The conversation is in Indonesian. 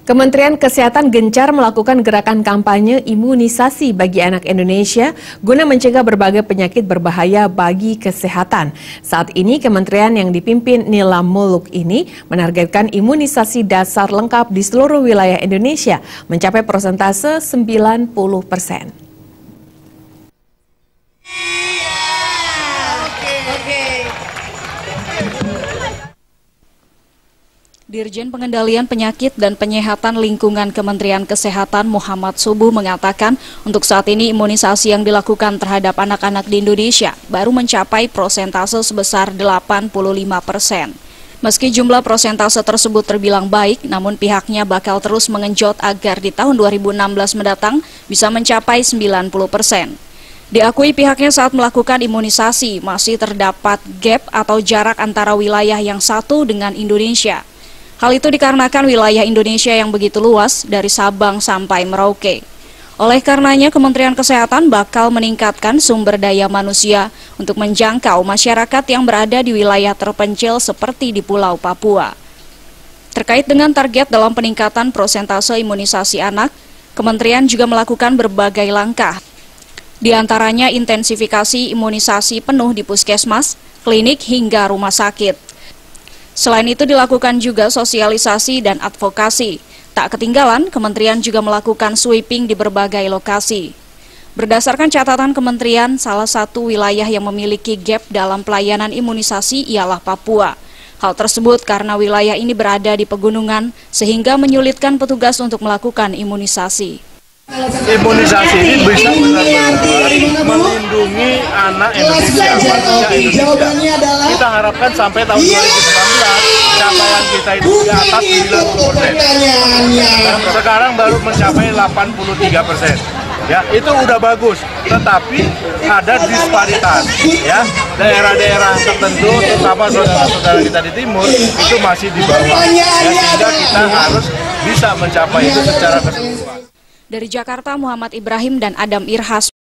Kementerian Kesehatan gencar melakukan gerakan kampanye imunisasi bagi anak Indonesia guna mencegah berbagai penyakit berbahaya bagi kesehatan. Saat ini kementerian yang dipimpin Nila Muluk ini menargetkan imunisasi dasar lengkap di seluruh wilayah Indonesia mencapai persentase 90%. Dirjen Pengendalian Penyakit dan Penyehatan Lingkungan Kementerian Kesehatan Muhammad Subuh mengatakan untuk saat ini imunisasi yang dilakukan terhadap anak-anak di Indonesia baru mencapai persentase sebesar 85%. Meski jumlah persentase tersebut terbilang baik, namun pihaknya bakal terus mengenjot agar di tahun 2016 mendatang bisa mencapai 90%. Diakui pihaknya saat melakukan imunisasi masih terdapat gap atau jarak antara wilayah yang satu dengan Indonesia. Hal itu dikarenakan wilayah Indonesia yang begitu luas dari Sabang sampai Merauke. Oleh karenanya, Kementerian Kesehatan bakal meningkatkan sumber daya manusia untuk menjangkau masyarakat yang berada di wilayah terpencil seperti di Pulau Papua. Terkait dengan target dalam peningkatan persentase imunisasi anak, Kementerian juga melakukan berbagai langkah. Di antaranya intensifikasi imunisasi penuh di puskesmas, klinik hingga rumah sakit. Selain itu dilakukan juga sosialisasi dan advokasi. Tak ketinggalan, kementerian juga melakukan sweeping di berbagai lokasi. Berdasarkan catatan kementerian, salah satu wilayah yang memiliki gap dalam pelayanan imunisasi ialah Papua. Hal tersebut karena wilayah ini berada di pegunungan sehingga menyulitkan petugas untuk melakukan imunisasi. Imunisasi ini bisa benar-benar melindungi anak Indonesia, warga Indonesia. Kita harapkan sampai tahun 2019 capaian kita itu di atas 90%. Sekarang baru mencapai 83%. Ya, itu udah bagus. Tetapi ada disparitas. Ya, daerah-daerah tertentu, terutama saudara-saudara kita di timur itu masih di bawah. Ya, sehingga kita harus bisa mencapai itu secara keseluruhan. Dari Jakarta, Muhammad Ibrahim dan Adam Irhas.